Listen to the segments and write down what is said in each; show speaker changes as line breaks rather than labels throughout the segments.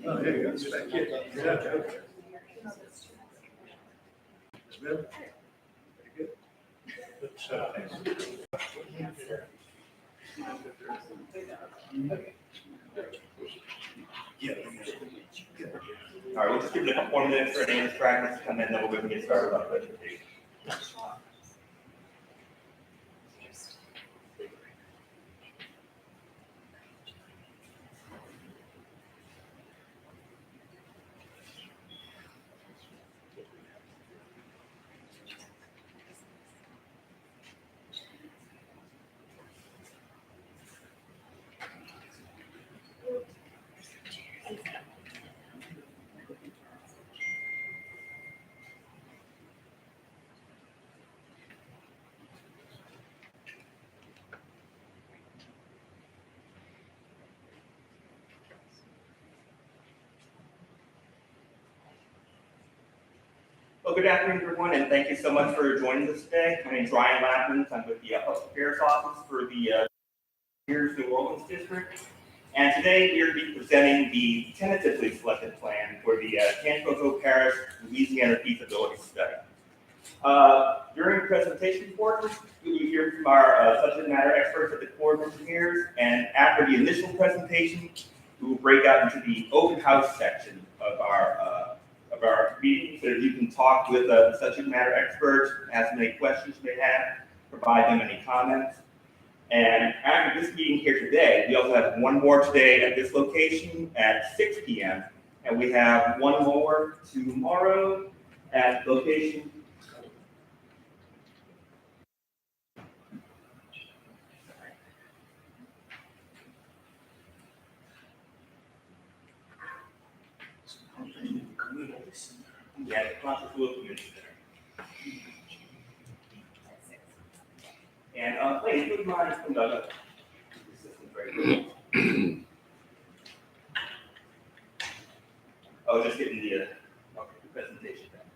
Oh, there you go. It's back here. Yeah, okay. Good. Very good. Yeah.
All right, we'll just give it a couple more minutes for any distractions to come in, then we'll go ahead and get started on the presentation. Well, good afternoon, everyone, and thank you so much for joining us today. My name is Ryan Lappins. I'm with the Public Affairs Office for the New Orleans District. And today we are going to be presenting the tentatively selected plan for the Tangipahoa Parish Louisiana Feasibility Study. During the presentation portion, we will hear from our subject matter experts at the Corps of Engineers, and after the initial presentation, we will break out into the open house section of our meeting, so that you can talk with the subject matter experts, ask them any questions you may have, provide them any comments. And after this meeting here today, we also have one more today at this location at 6 p.m. And we have one more tomorrow at location. Yeah, the Tangipahoa Community Center. And ladies, would you mind from the assistant right. Oh, just getting the presentation back.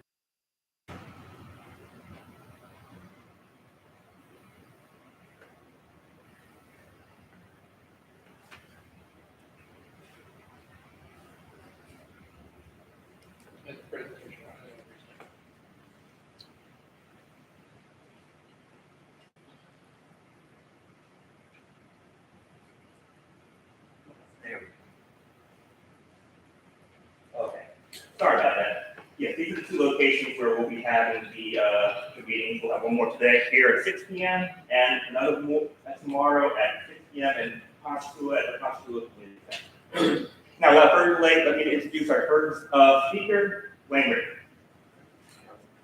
There we go. Okay, sorry about that. Yes, these are the two locations where we'll be having the meetings. We'll have one more today here at 6 p.m. and another more tomorrow at 6 p.m. in Tangipahoa at the Tangipahoa Community Center. Now, without further delay, let me introduce our first speaker, Wayne Ritter.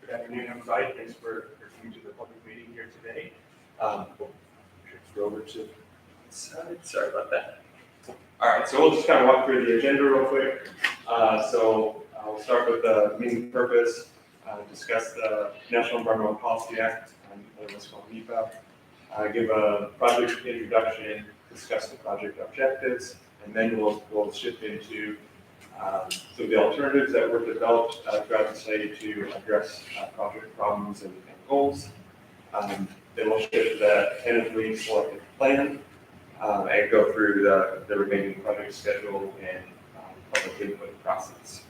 Good afternoon, everybody. Thanks for coming to the public meeting here today. We'll go over to the side. Sorry about that. All right, so we'll just kind of walk through the agenda real quick. So we'll start with the meeting purpose, discuss the National Environmental Policy Act, otherwise called NEPA, give a project introduction, discuss the project objectives, and then we'll shift into some of the alternatives that were developed throughout the study to address project problems and goals. Then we'll shift to the tentatively selected plan and go through the remaining project schedule and public input process.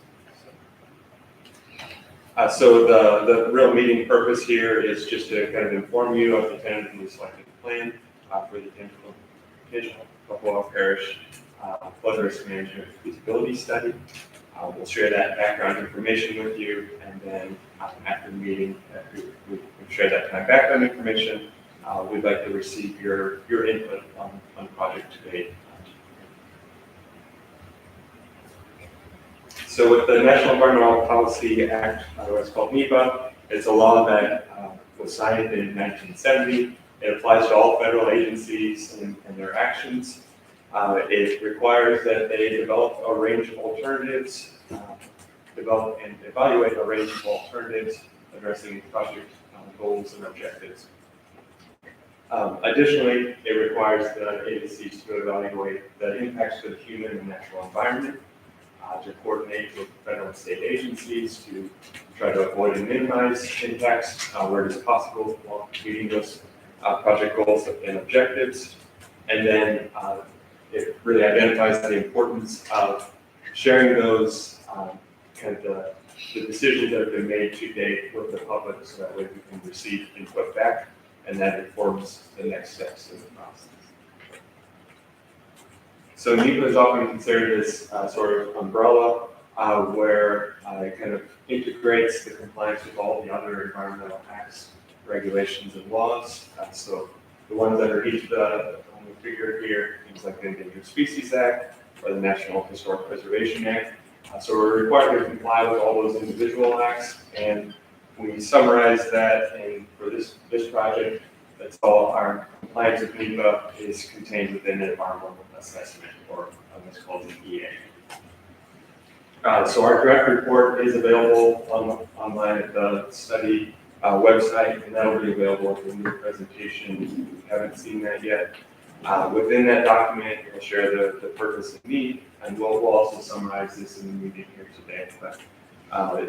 So the real meeting purpose here is just to kind of inform you of the tentatively selected plan for the Tangipahoa Parish Flood Risk Management Feasibility Study. We'll share that background information with you, and then after the meeting, after we share that kind of background information, we'd like to receive your input on the project today. So with the National Environmental Policy Act, otherwise called NEPA, it's a law that was signed in 1970. It applies to all federal agencies and their actions. It requires that they develop a range of alternatives, develop and evaluate a range of alternatives addressing project goals and objectives. Additionally, it requires the agencies to evaluate the impacts to the human and natural environment, to coordinate with federal and state agencies to try to avoid and minimize impacts where it is possible while meeting those project goals and objectives. And then it really identifies the importance of sharing those kind of the decisions that have been made to date with the public, so that way we can receive input back, and that informs the next steps in the process. So NEPA is often considered this sort of umbrella where it kind of integrates the compliance with all the other environmental acts, regulations, and laws. So the ones that are each figured here, things like the Endangered Species Act or the National Historic Preservation Act. So we're required to comply with all those individual acts, and we summarize that. And for this project, that's all our compliance with NEPA is contained within an environmental assessment, or what's called an EA. So our draft report is available online at the study website, and that'll be available at the new presentation if you haven't seen that yet. Within that document, we'll share the purpose and need, and we'll also summarize this in the meeting here today. But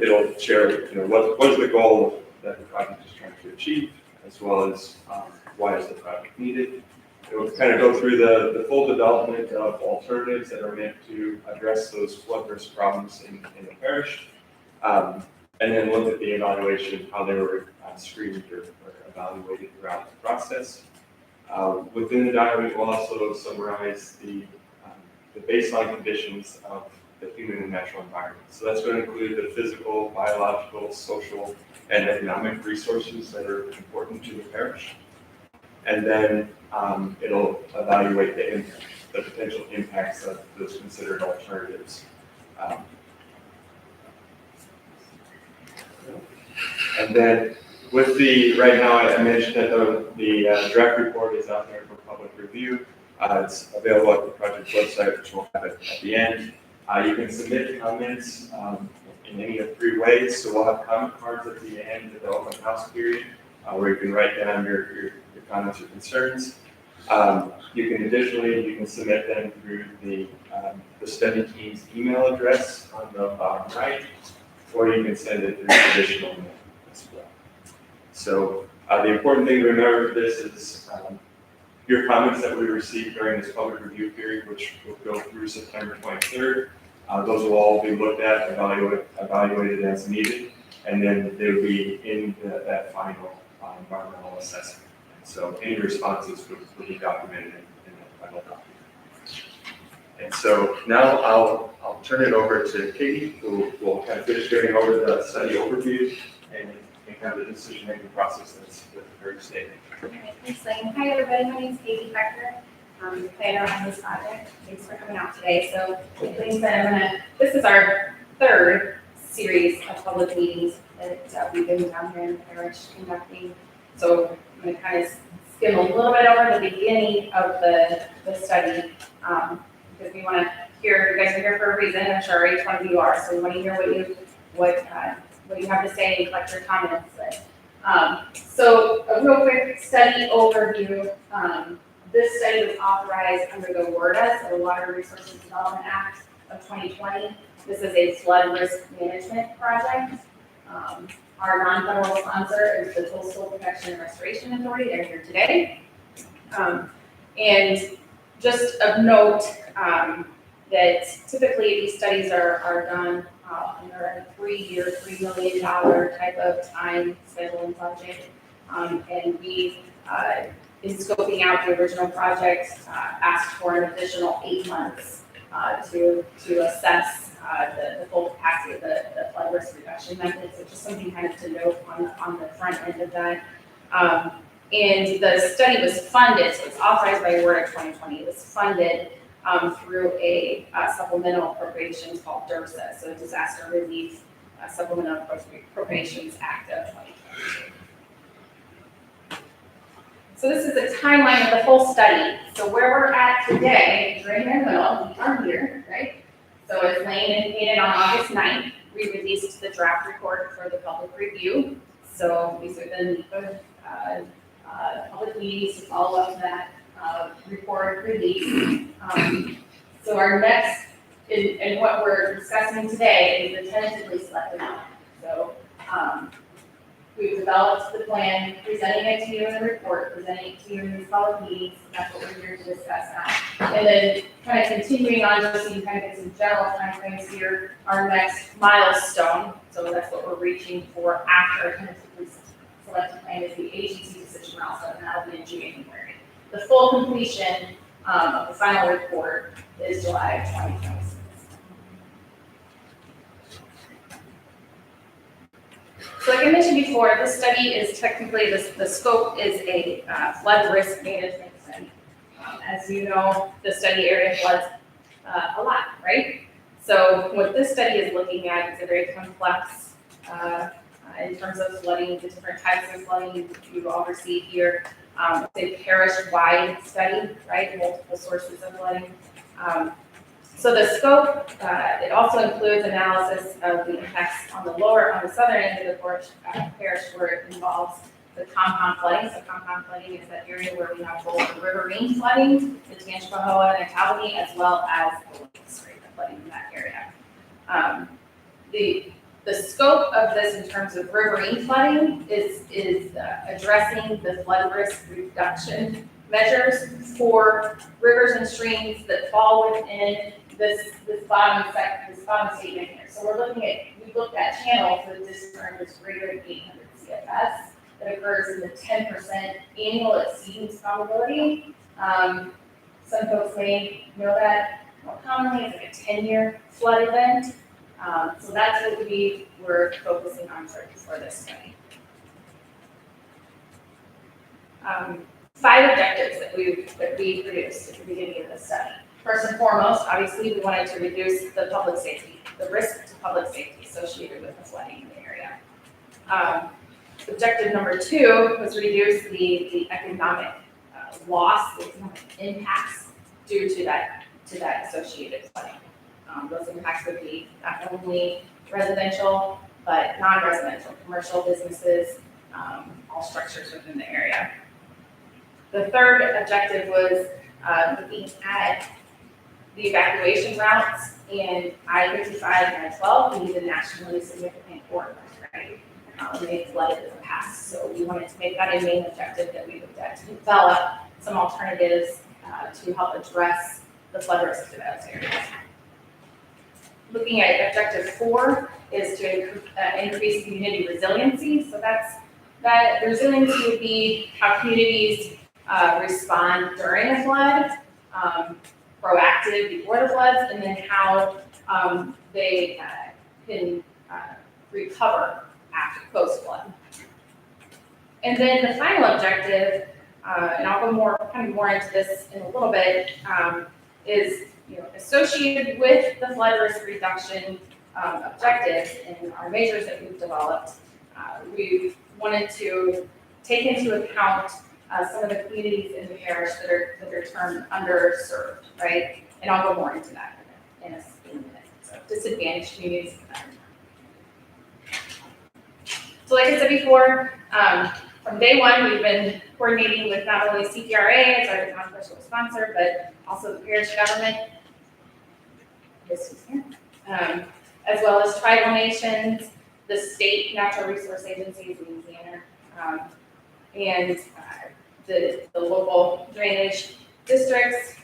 it'll share, what is the goal that the project is trying to achieve, as well as why is the project needed. It will kind of go through the full development of alternatives that are meant to address those flood risk problems in the parish, and then look at the evaluation, how they were screened or evaluated throughout the process. Within the document, we'll also summarize the baseline conditions of the human and natural environment. So that's going to include the physical, biological, social, and economic resources that are important to the parish. And then it'll evaluate the potential impacts of those considered alternatives. And then with right now, I mentioned that the draft report is out there for public review. It's available at the project website, which we'll have it at the end. You can submit comments in any of 3 ways. So we'll have comment cards at the end of the open house period, where you can write down your comments or concerns. You can submit them through the study team's email address on the bottom right, or you can send it through traditional mail as well. So the important thing to remember with this is your comments that we received during this public review period, which will go through September 23rd. Those will all be looked at, evaluated as needed, and then they will be in that final environmental assessment. So any responses will be documented in the final document. And so now I'll turn it over to Katie, who will kind of finish going over the study overview and kind of the decision-making process that's very stated.
Thanks, Lane. Hi, everybody. My name is Katie Becker. I'm the planner on this project. Thanks for coming out today. So, like Lane said, this is our 3rd series of public meetings that we've been down here in the parish conducting. So I'm going to kind of skim a little bit over the beginning of the study, because we want to hear, you guys are here for a reason. I'm sure each one of you are. So we want to hear what you have to say and collect your comments. So a real quick study overview. This study was authorized under the WRDA, so the Water Resources Development Act of 2020. This is a flood risk management project. Our non-federal sponsor is the Coastal Protection and Restoration Authority. They're here today. And just of note that typically these studies are done under a 3-year, $3 million type of time schedule and budget. And we, in scoping out the original project, asked for an additional 8 months to assess the full capacity of the flood risk reduction methods. So just something kind of to note on the front end of that. And the study was funded, so it's authorized by WRDA 2020. It was funded through a supplemental appropriations called DRSA, so Disaster Relief Supplemental Appropriations Act of 2022. So this is a timeline of the whole study. So where we're at today, right here in the middle, we are here, right? So as Lane indicated, on August 9th, we released the draft report for the public review. So these are the public meetings to follow up that report release. So our next, and what we're discussing today is the tentatively selected amount. So We've developed the plan, presenting it to you in the report, presenting it to you in these public meetings, that's what we're here to discuss now. And then kind of continuing on, just so you kind of get some general timeframes here, our next milestone, so that's what we're reaching for after a tentatively selected plan is the agency decision milestone, and that'll be in January. The full completion of the final report is July of 2026. So like I mentioned before, this study is technically, the scope is a flood risk management study. As you know, the study area floods a lot, right? So what this study is looking at is a very complex, in terms of flooding, the different types of flooding you all receive here. It's a parish-wide study, right? Multiple sources of flooding. So the scope, it also includes analysis of the impacts on the southern end of the parish where it involves the compound flooding. So compound flooding is that area where we have both the riverine flooding, the Tangipahoa and Talbot, as well as the lakes, right, the flooding in that area. The scope of this in terms of riverine flooding is addressing the flood risk reduction measures for rivers and streams that fall within this bottom statement here. So we looked at channels that discharge is greater than 800 CFS that occurs in the 10% annual exceedance probability. Some folks may know that more commonly it's like a 10-year flood event. So that's what we're focusing on for this study. 5 objectives that we produced at the beginning of the study. First and foremost, obviously, we wanted to reduce the public safety, the risk to public safety associated with the flooding in the area. Objective number 2 was reduce the economic loss, the economic impacts due to that associated flooding. Those impacts would be not only residential, but non-residential, commercial businesses, all structures within the area. The third objective was looking at the evacuation routes in I-55 and I-12. We need a nationally significant corridor, right? They've flooded in the past, so we wanted to make that a main objective that we looked at to develop some alternatives to help address the flood risk to those areas. Looking at objective 4 is to increase community resiliency. So that resiliency would be how communities respond during a flood, proactive before the floods, and then how they can recover after post-flood. And then the final objective, and I'll go more into this in a little bit, is associated with the flood risk reduction objectives and our measures that we've developed. We wanted to take into account some of the communities in the parish that are termed underserved, right? And I'll go more into that in a minute. So disadvantaged communities. So like I said before, from day one, we've been coordinating with not only CPRA as our non-official sponsor, but also the parish government, as well as tribal nations, the state natural resource agencies, Louisiana, and the local drainage districts,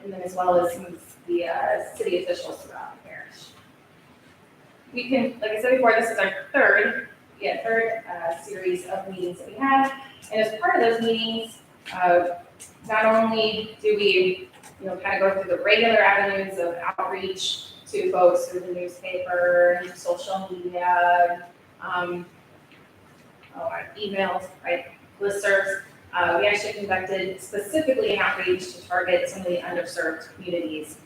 and then as well as some of the city officials throughout the parish. We can, like I said before, this is our third series of meetings that we have, and as part of those meetings, not only do we, kind of go through the regular avenues of outreach to folks through the newspaper, social media, emails, right, listservs. We actually conducted specifically an outreach to target some of the underserved communities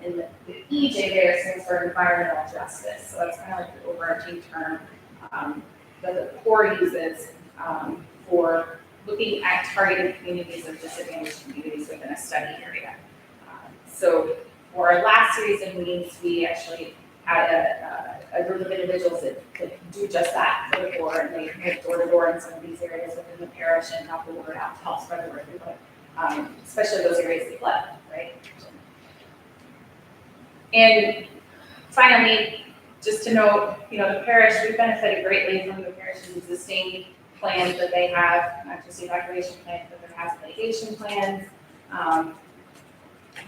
in the EJ there stands for environmental justice. So that's kind of like the overarching term that the Corps uses for looking at targeted communities of disadvantaged communities within a study area. So for our last series of meetings, we actually had a group of individuals that do just that for the Corps, and they went door to door in some of these areas within the parish and got the word out to help spread the word, especially those areas that flood, right? And finally, just to note, the parish, we benefited greatly from the parish's existing plans that they have, not just the evacuation plans, but their hazard mitigation plans,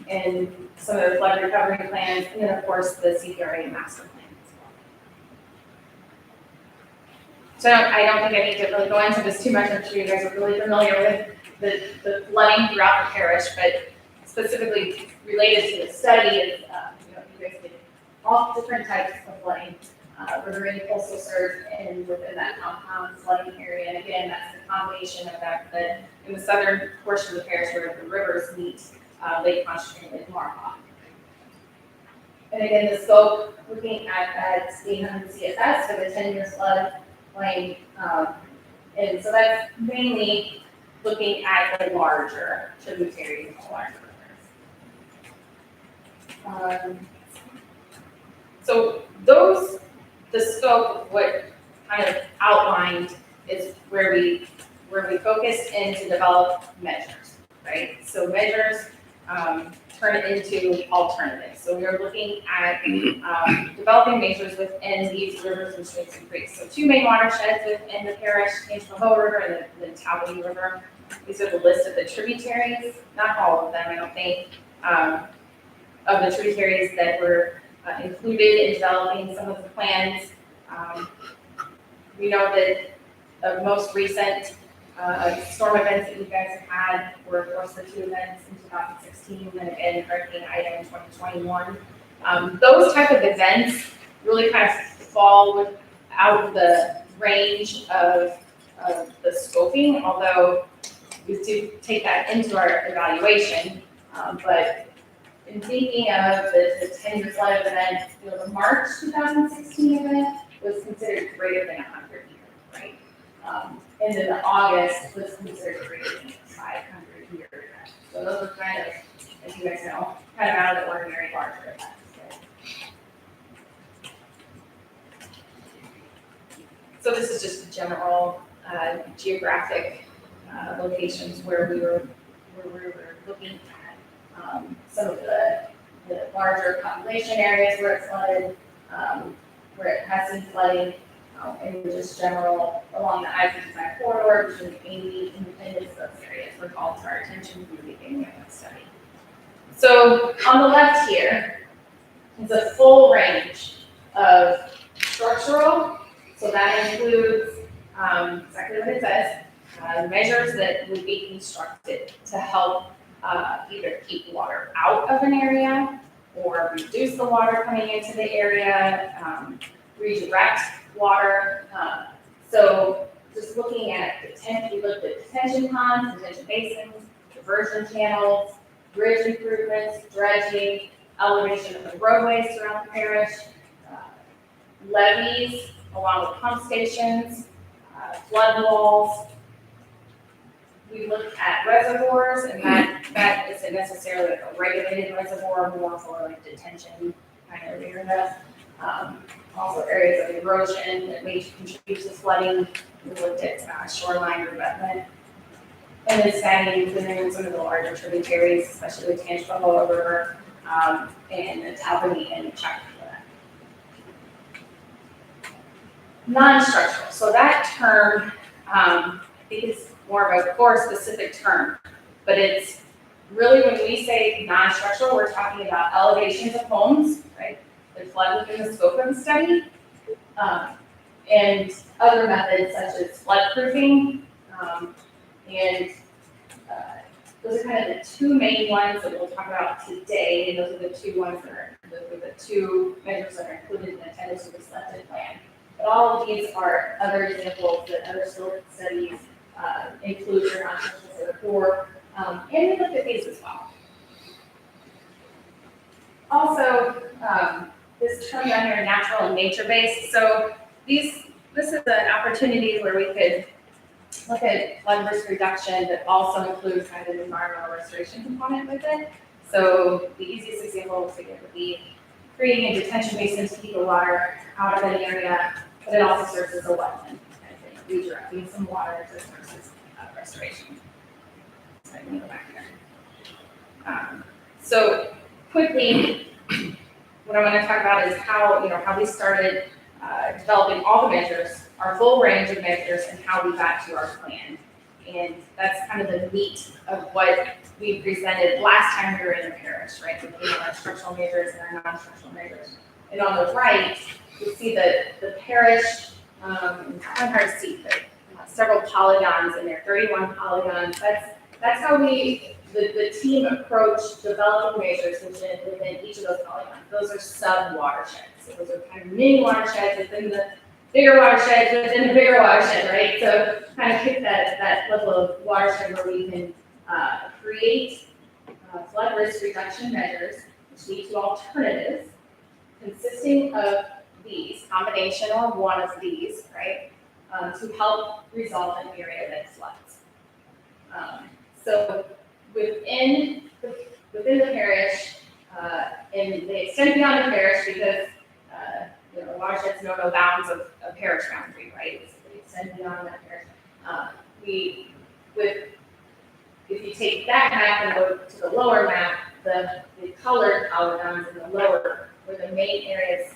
and some of their flood recovery plans, and then of course the CPRA master plan as well. So I don't think I need to really go into this too much. I'm sure you guys are really familiar with the flooding throughout the parish, but specifically related to the study is, you guys did all different types of flooding, riverine coastal surge, and within that compound flooding area. And again, that's the combination of that in the southern portion of the parish where the rivers meet Lake Pontchartrain, Lake Marfa. And again, the scope, looking at that 800 CFS for the 10-year flood plain, and so that's mainly looking at the larger tributaries and the larger rivers. So the scope of what kind of outlined is where we focused in to develop measures, right? So measures turn into alternatives. So we are looking at developing measures within these rivers and streams and creeks. So two main watersheds within the parish, Tangipahoa River and the Talbot River. These are the list of the tributaries, not all of them, I don't think, of the tributaries that were included in developing some of the plans. We know that the most recent storm events that you guys have had were, of course, the two events in 2016 and again Hurricane Ida in 2021. Those type of events really kind of fall out of the range of the scoping, although we do take that into our evaluation. But in thinking of the 10-year flood event, the March 2016 event was considered greater than 100 years, right? And then the August was considered greater than 500 years. So those are kind of, as you guys know, kind of out of the ordinary larger events. So this is just general geographic locations where we were looking at some of the larger population areas where it's flooded, where it has been flooding, and just general along the I-55 corridor between 80 Independence. Those areas were called to our attention from the beginning of the study. So on the left here is a full range of structural. So that includes exactly what it says, measures that would be constructed to help either keep water out of an area or reduce the water coming into the area, redirect water. So just looking at we looked at detention ponds, detention basins, diversion channels, bridge improvements, dredging, elevation of the roadways throughout the parish, levees along with pump stations, flood walls. We looked at reservoirs, and that isn't necessarily like a regulated reservoir, more for like detention kind of area. Also areas of erosion that may contribute to flooding. We looked at shoreline revetment. And then snagging within some of the larger tributaries, especially the Tangipahoa River and the Talbot and Chapter. Non-structural. So that term, I think is more of a core-specific term, but it's really when we say non-structural, we're talking about elevations of homes, right? That flood within the scope of the study, and other methods such as floodproofing, and those are kind of the two main ones that we'll talk about today, and those are the two ones that are the two measures that are included in the attendance to the selected plan. But all of these are other examples that other studies include your non-structural for the core, and we looked at these as well. Also, this term down here, natural and nature-based. So this is an opportunity where we could look at flood risk reduction, but also include kind of an environmental restoration component with it. So the easiest example would be creating a detention basin to keep the water out of an area, but it also serves as a wetland, redirecting some water to sources of restoration. So I'm going to go back here. So quickly, what I'm gonna talk about is how, how we started developing all the measures, our full range of measures, and how we got to our plan. And that's kind of the meat of what we presented last time we were in the parish, right? Looking at our structural measures and our non-structural measures. And on the right, you see the parish, it's kind of hard to see, but several polygons in there, 31 polygons. That's how the team approached developing measures within each of those polygons. Those are sub-watersheds. So those are kind of mini watersheds within the bigger watersheds within the bigger watershed, right? So kind of pick that level of watershed where we can create flood risk reduction measures, which lead to alternatives consisting of these, combination or one of these, right, to help resolve an area that floods. So within the parish, and they extend beyond the parish because watersheds know no bounds of parish boundary, right? So they extend beyond that parish. If you take that map and go to the lower map, the colored polygons in the lower were the main areas,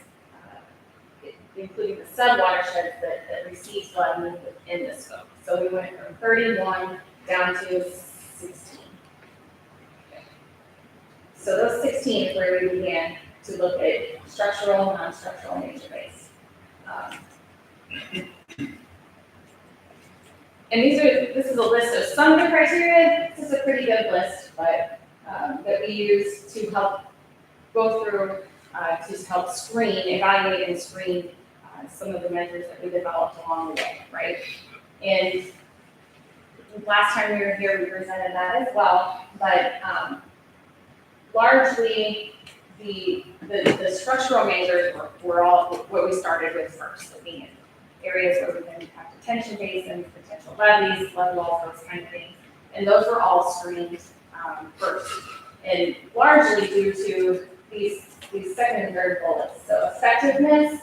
including the sub-watersheds that receive flooding within the scope. So we went from 31 down to 16. Okay. So those 16 is where we began to look at structural, non-structural nature base. And this is a list of some of the criteria. This is a pretty good list, but that we use to help go through, to help evaluate and screen some of the measures that we developed along the way, right? And last time we were here, we presented that as well, but largely the structural measures were all what we started with first, looking at areas where we can have detention basins, potential levees, flood walls, those kind of things. And those were all screened first, and largely due to these second and third bullets. So effectiveness,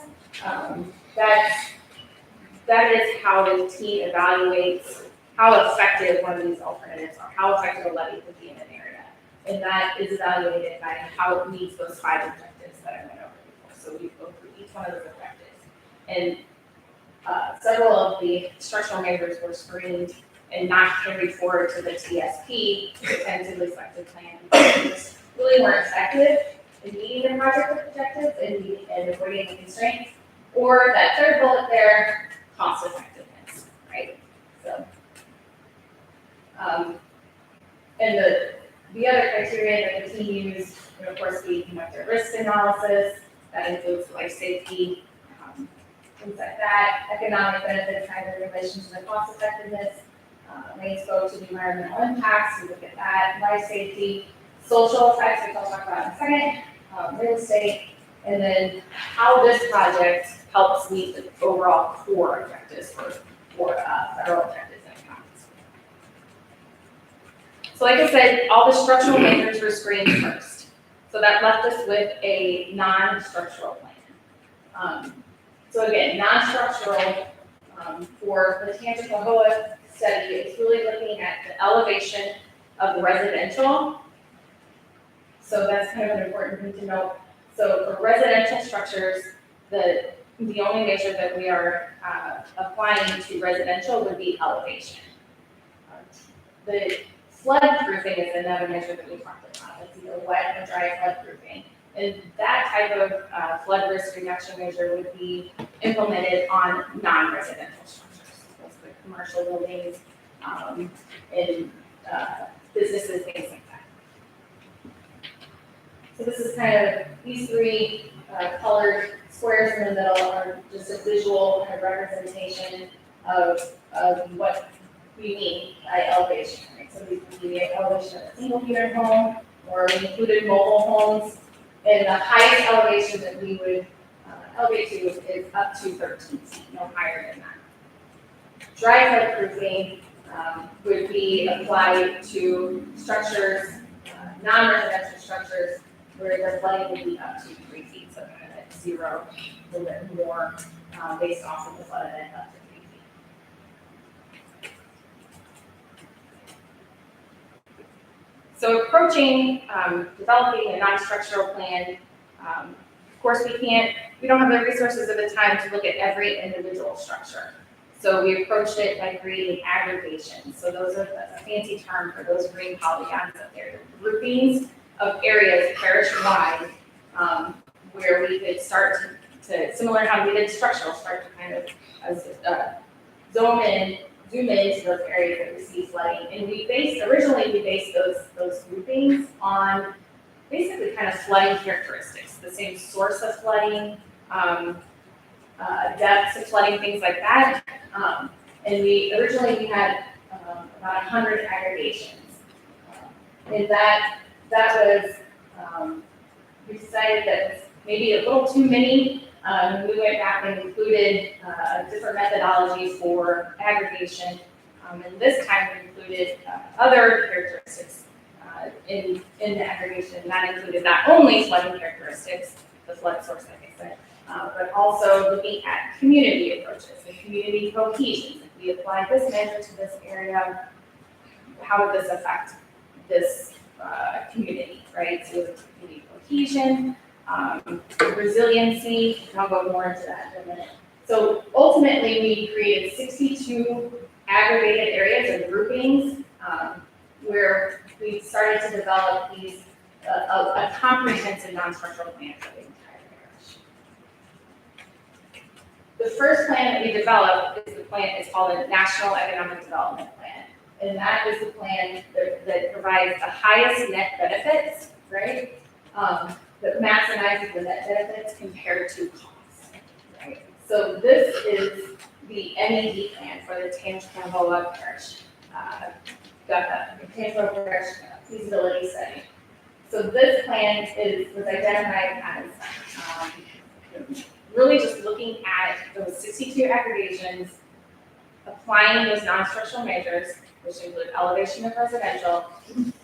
that is how the team evaluates how effective one of these alternatives are, how effective a levee would be in an area. And that is evaluated by how it meets those 5 objectives that I went over before. So we go through each one of those objectives. And several of the structural measures were screened and not carried forward to the TSP, the tentatively selected plan, because they just really weren't effective in meeting the project objectives and avoiding the constraints. Or that third bullet there, cost effectiveness, right? So, and the other criteria that the team used, and of course, we conducted risk analysis. That includes life safety, things like that, economic benefits kind of in relation to the cost effectiveness, may spoke to the environmental impacts, we look at that, life safety, social effects, which I'll talk about in a second, real estate, and then how this project helps meet the overall core objectives for federal objectives and economics. So like I said, all the structural measures were screened first. So that left us with a non-structural plan. So again, non-structural for the Tangipahoa study is really looking at the elevation of the residential. So that's kind of an important thing to note. So for residential structures, the only measure that we are applying to residential would be elevation. The flood proofing is another measure that we talked about. It's either wet or dry flood proofing. And that type of flood risk reduction measure would be implemented on non-residential structures, those like commercial buildings and businesses, things like that. So this is kind of, these 3 colored squares in the middle are just a visual kind of representation of what we mean by elevation. Right? So we can be elevation of a single unit home, or we included mobile homes. And the highest elevation that we would elevate to is up to 13 feet, no higher than that. Dry flood proofing would be applied to structures, non-residential structures, where the flooding would be up to 3 feet, so kind of at 0, a little bit more based off of the flood event up to 3 feet. So approaching developing a non-structural plan, course, we don't have the resources at the time to look at every individual structure. So we approached it by creating aggregations. So those are a fancy term for those green polygons up there, groupings of areas parish-wide, where we could start to similar to how we did structural, start to kind of zoom into those areas that receive flooding. And originally we based those groupings on basically kind of flooding characteristics, the same source of flooding, depths of flooding, things like that. And originally we had about 100 aggregations. And that was, we decided that was maybe a little too many. We went back and included a different methodology for aggregation. And this time we included other characteristics in the aggregation. That included not only flooding characteristics, the flood source, like I said, but also looking at community approaches and community cohesion. If we apply this measure to this area, how would this affect this community, right? So community cohesion, resiliency, and I'll go more into that in a minute. So ultimately, we created 62 aggregated areas and groupings where we started to develop these a comprehensive non-structural plan for the entire parish. The first plan that we developed is the plan. It's called a National Economic Development Plan, and that is the plan that provides the highest net benefits, right? That maximizes the net benefits compared to costs, right? So this is the MED plan for the Tangipahoa Parish, the Tangipahoa Parish Feasibility Study. So this plan was identified as really just looking at those 62 aggregations, applying those non-structural measures, which include elevation of residential,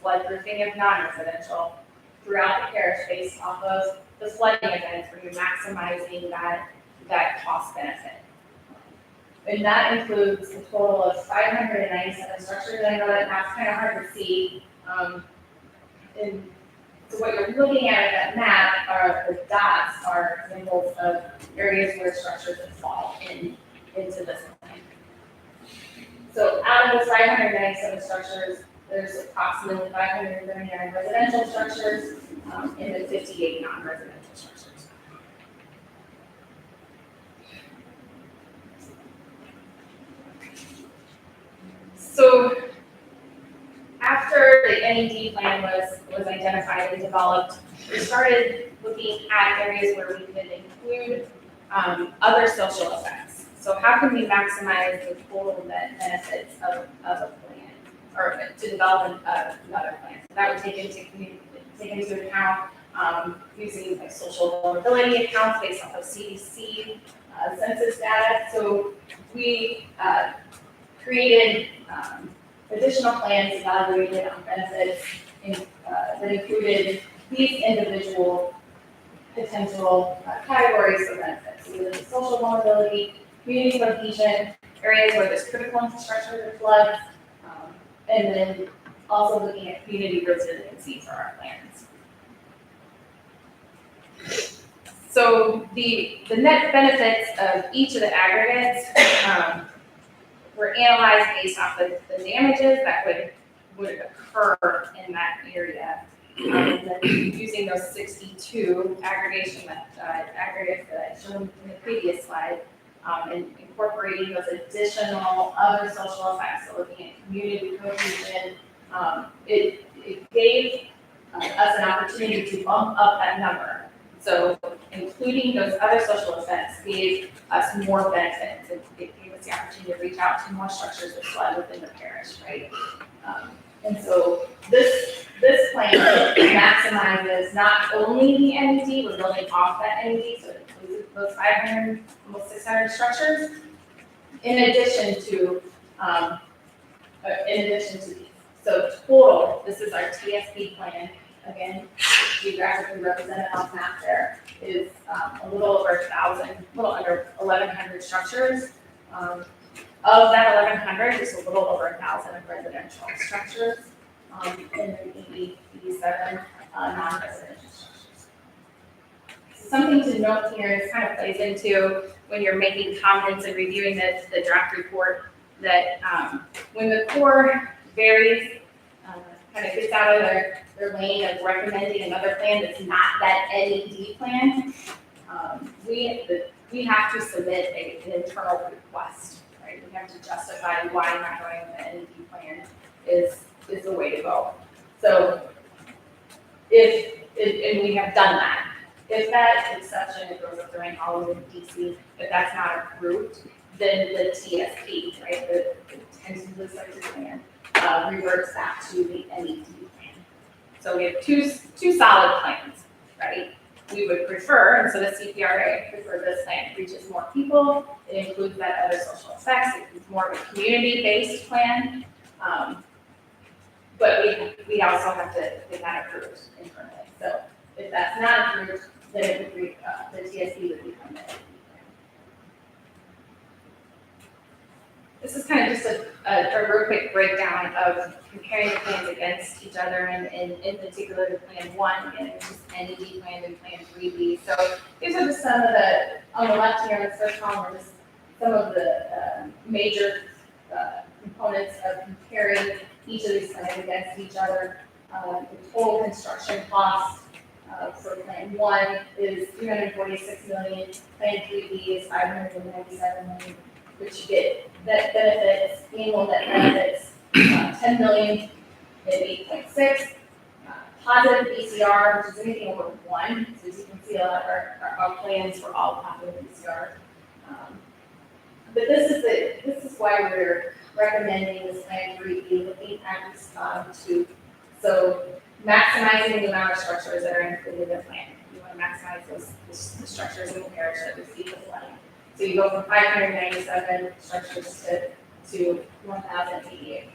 floodproofing of non-residential, throughout the parish based off of the flooding events where you're maximizing that cost benefit. And that includes a total of 597 structures. I know that's kind of hard to see. And so what you're looking at that map are the dots are symbols of areas where structures would fall into this plan. So out of those 597 structures, there's approximately 539 residential structures and then 58 non-residential structures. So after the NED plan was identified and developed, we started looking at areas where we could include other social effects. So how can we maximize the total net benefits of a plan, or to develop another plan? So that would take into account using like social vulnerability accounts based off of CDC census data. So we created additional plans evaluated on benefits that included these individual potential categories of benefits. So there's social vulnerability, community cohesion, areas where there's critical infrastructure to floods, and then also looking at community resiliency for our plans. So the net benefits of each of the aggregates were analyzed based off of the damages that would occur in that area. And then using those 62 aggregates that I showed in the previous slide, and incorporating those additional other social effects, so looking at community cohesion, it gave us an opportunity to bump up that number. So including those other social effects gave us more benefits. It gave us the opportunity to reach out to more structures that flood within the parish, right? And so this plan maximizes not only the MED, we're building off that MED, so it includes those 500, almost 600 structures, in addition to these. So total, this is our TSP plan. Again, geographically represented on the map there is a little over 1,000, a little under 1,100 structures. Of that 1,100, there's a little over 1,000 of residential structures, and then 87 non-residential structures. Something to note here, and this kind of plays into when you're making comments and reviewing the draft report, that when the Corps varies, kind of gets out of their lane of recommending another plan that's not that NED plan, we have to submit an internal request, right? We have to justify why not going with the NED plan is the way to go. So and we have done that. If that exception, it goes up the rank all over DC, if that's not approved, then the TSP, right, the tentatively selected plan, reverts back to the NED plan. So we have two solid plans, right? We would prefer, and so the CPRA prefer this plan reaches more people, it includes that other social effects, it's more of a community-based plan. But we also have to get that approved internally. So if that's not approved, then it would be, the TSP would become the NED plan. This is kind of just a real quick breakdown of comparing the plans against each other, and in particular the Plan 1, and which is NED plan and Plan 3B. So these are just some of the, on the left here in the first column, are just some of the major components of comparing each of these plans against each other. The total construction cost for Plan 1 is $346 million, Plan 3B is $597 million, which you get net benefits, annual net benefits, $10 million at 8.6. Positive BCR, which is anything over 1. So as you can see, a lot of our plans were all positive BCR. But this is why we're recommending this Plan 3B, looking at this 2. So maximizing the amount of structures that are included in the plan. You want to maximize the structures in the parish that receive the flooding. So you go from 597 structures to 1,088.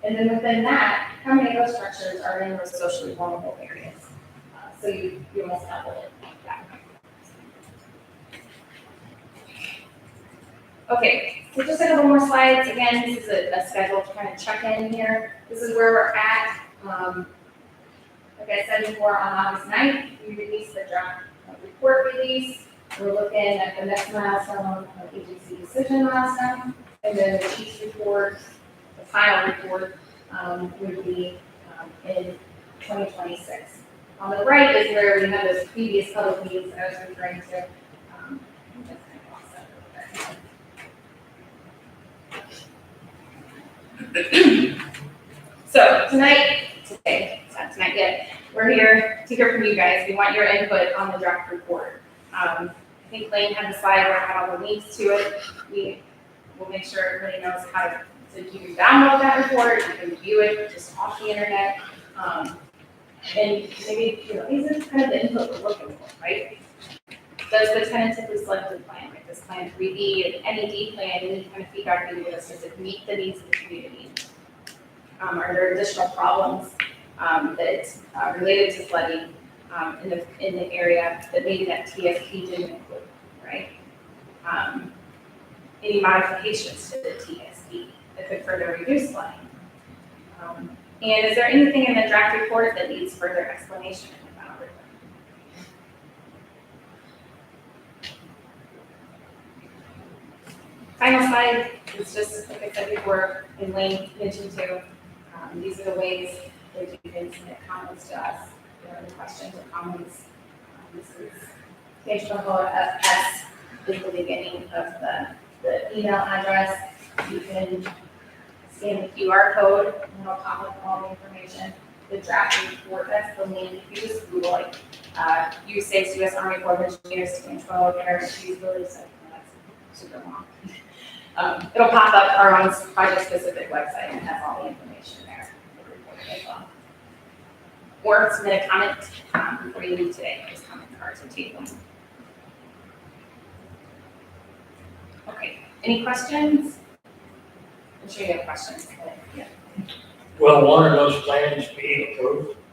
And then within that, how many of those structures are in those socially vulnerable areas? So you almost double it. Yeah. Okay, so just a couple more slides. Again, this is a schedule to kind of check in here. This is where we're at. Like I said before, on August 9th, we released the draft report release. We're looking at the next milestone, agency decision milestone, and then the chief's report, the final report, would be in 2026. On the right is where we have those previous public meetings that I was referring to. So today, it's not tonight yet, we're here to hear from you guys. We want your input on the draft report. I think Lane had the slide where I had all the links to it. We will make sure everybody knows how to you can download that report, you can view it just off the internet. And maybe, these are kind of the input we're looking for, right? Does the tentatively selected plan, like this Plan 3B, and NED plan, any kind of feedback we give us, does it meet the needs of the community? Are there additional problems that related to flooding in the area that maybe that TSP didn't include, right? Any modifications to the TSP that could further reduce flooding? And is there anything in the draft report that needs further explanation in the final report? Final slide is just, like I said before, and Lane mentioned too, these are the ways that you can submit comments to us. If there are any questions or comments, this is Tangipahoa FS is the beginning of the email address. You can scan the QR code and it'll pop up all the information. The draft report, that's the link. You just Google it. U6 U.S. Army Corps of Engineers Tangipahoa Parish Feasibility Study. That's super long. It'll pop up our own project-specific website and have all the information there. Or submit a comment before you leave today. Those comment cards will take them. Okay, any questions? I'm sure you have questions. But, yeah.
Will one of those plans be approved?